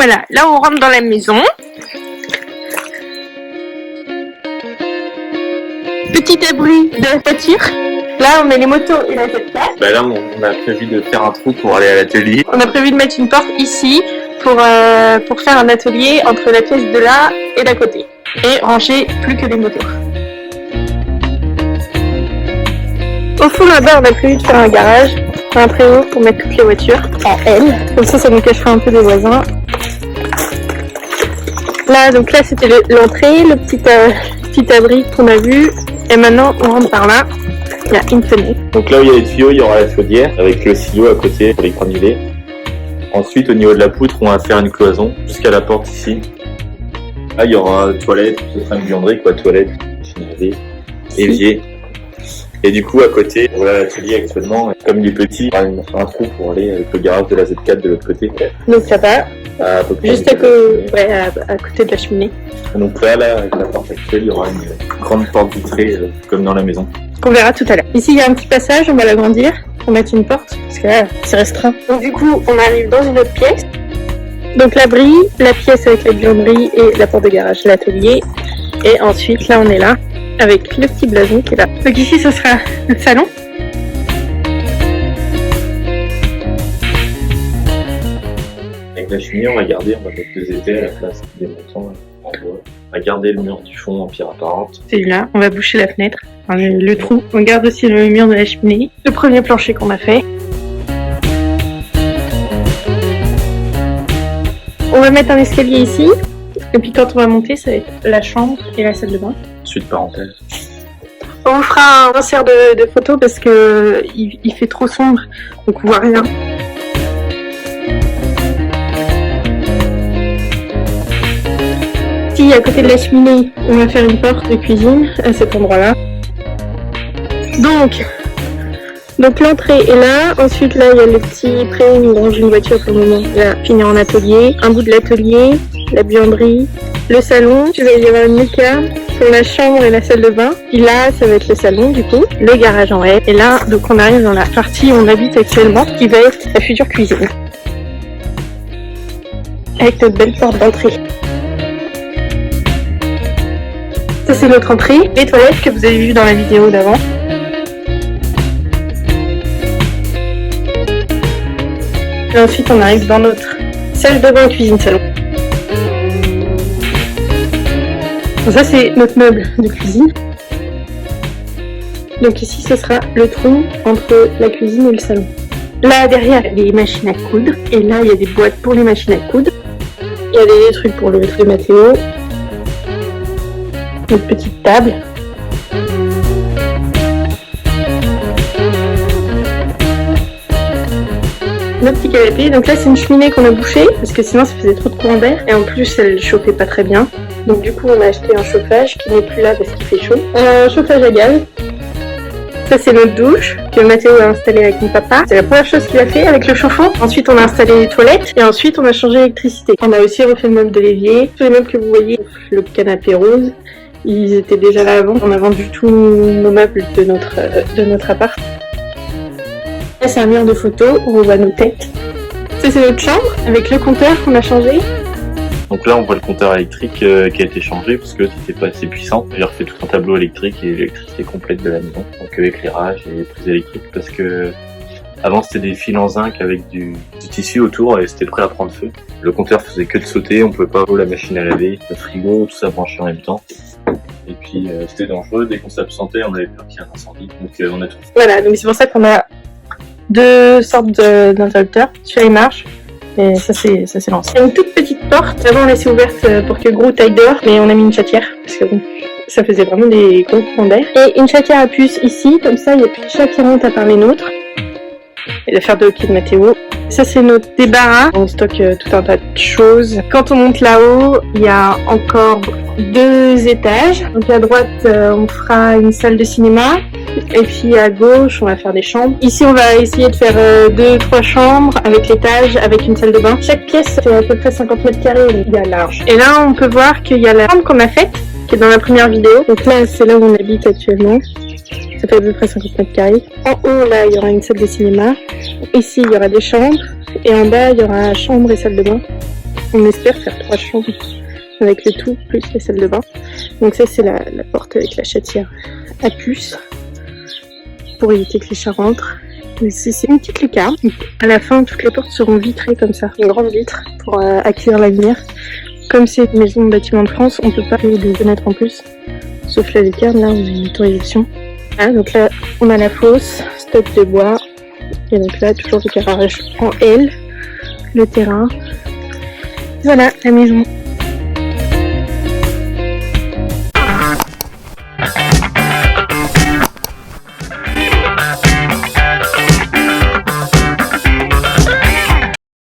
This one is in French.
Voilà, là on rentre dans la maison. Petit abri de la voiture. Là on met les motos et la 4x4. Bah là on a prévu de faire un trou pour aller à l'atelier. On a prévu de mettre une porte ici pour faire un atelier entre la pièce de là et d'à côté. Et ranger plus que les motos. Au fond là-bas on a prévu de faire un garage, un préau pour mettre toutes les voitures en L. Comme ça nous cachera un peu des voisins. Là donc là c'était l'entrée, le petit abri qu'on a vu. Et maintenant on rentre par là. Il y a une fenêtre. Donc là où il y a les tuyaux, il y aura la chaudière avec le silo à côté pour les granulés. Ensuite au niveau de la poutre, on va faire une cloison jusqu'à la porte ici. Là il y aura toilette, ce sera une buanderie quoi, toilette, machine à laver, évier. Et du coup à côté, voilà l'atelier actuellement, comme il est petit, il y aura un trou pour aller avec le garage de la Z4 de l'autre côté. Donc ça va, à peu près juste à côté de la cheminée. Donc là avec la porte actuelle, il y aura une grande porte vitrée comme dans la maison. Qu'on verra tout à l'heure. Ici il y a un petit passage, on va l'agrandir pour mettre une porte, parce que là c'est restreint. Donc du coup on arrive dans une autre pièce. Donc l'abri, la pièce avec la buanderie et la porte de garage, l'atelier. Et ensuite là on est là, avec le petit blason qui est là. Donc ici ce sera le salon. Avec la cheminée on va garder, on va mettre 2 étais à la place des montants en bois. On va garder le mur du fond en pierre apparente. Celui-là, on va boucher la fenêtre, enfin, le trou. On garde aussi le mur de la cheminée. Le premier plancher qu'on a fait. On va mettre un escalier ici. Et puis quand on va monter, ça va être la chambre et la salle de bain. Suite parenthèse. On vous fera un insert de photos parce que il fait trop sombre, donc on voit rien. Ici, à côté de la cheminée, on va faire une porte de cuisine à cet endroit-là. Donc l'entrée est là. Ensuite, là, il y a le petit préau où on range une voiture pour le moment. Là, fini en atelier. Un bout de l'atelier, la buanderie, le salon. Il va y avoir une lucarne pour la chambre et la salle de bain. Et là, ça va être le salon, du coup. Le garage en haut. Et là, donc on arrive dans la partie où on habite actuellement, qui va être la future cuisine. Avec notre belle porte d'entrée. Ça c'est notre entrée, les toilettes que vous avez vues dans la vidéo d'avant. Et ensuite on arrive dans notre salle de bain, cuisine, salon. Donc ça c'est notre meuble de cuisine. Donc ici ce sera le trou entre la cuisine et le salon. Là derrière il y a des machines à coudre. Et là il y a des boîtes pour les machines à coudre. Il y a des trucs pour le truc Mathéo. Notre petite table. Notre petit canapé. Donc là c'est une cheminée qu'on a bouchée parce que sinon ça faisait trop de courant d'air et en plus elle chauffait pas très bien. Donc du coup on a acheté un chauffage qui n'est plus là parce qu'il fait chaud. Un chauffage à gaz. Ça c'est notre douche que Mathéo a installé avec mon papa. C'est la première chose qu'il a fait avec le chauffe-eau. Ensuite on a installé les toilettes et ensuite on a changé l'électricité. On a aussi refait le meuble de l'évier. Tous les meubles que vous voyez, le canapé rose. Ils étaient déjà là avant. On a vendu tous nos meubles de notre appart. Là, c'est un mur de photos où on voit nos têtes. Ça, c'est notre chambre avec le compteur qu'on a changé. Donc là, on voit le compteur électrique qui a été changé parce que c'était pas assez puissant. J'ai refait tout un tableau électrique et l'électricité complète de la maison. Donc éclairage et prise électrique parce que avant c'était des fils en zinc avec du tissu autour et c'était prêt à prendre feu. Le compteur faisait que de sauter, on pouvait pas avoir la machine à laver, le frigo, tout ça branché en même temps. Et puis c'était dangereux, dès qu'on s'absentait, on avait peur qu'il y ait un incendie. Donc on a tout. Voilà, donc c'est pour ça qu'on a 2 sortes d'interrupteurs. Celui-là il marche. Et ça c'est lancé. Il y a une toute petite porte. Avant on laissait ouverte pour que Gros aille dehors, mais on a mis une chatière parce que bon, ça faisait vraiment des gros courants d'air. Et une chatière à puce ici, comme ça il n'y a plus de chat qui rentre à part les nôtres. Et l'affaire de hockey de Mathéo. Ça c'est notre débarras. On stocke tout un tas de choses. Quand on monte là-haut, il y a encore 2 étages. Donc à droite, on fera une salle de cinéma. Et puis à gauche, on va faire des chambres. Ici, on va essayer de faire 2-3 chambres avec l'étage, avec une salle de bain. Chaque pièce fait à peu près 50 mètres carrés, il y a large. Et là, on peut voir qu'il y a la chambre qu'on a faite, qui est dans la première vidéo. Donc là, c'est là où on habite actuellement. Ça fait à peu près 50 mètres carrés. En haut, là, il y aura une salle de cinéma. Ici, il y aura des chambres. Et en bas, il y aura chambre et salle de bain. on espère faire 3 chambres avec le tout, plus la salle de bain. Donc ça c'est la porte avec la chatière à puce pour éviter que les chats rentrent. Ici c'est une petite lucarne. À la fin toutes les portes seront vitrées comme ça, une grande vitre pour accueillir la lumière. Comme c'est une maison de bâtiment de France, on peut pas créer des fenêtres en plus, sauf la lucarne, là on a une autorisation. Voilà, donc là on a la fosse, stock de bois, et donc là toujours le garage en L, le terrain. Voilà la maison.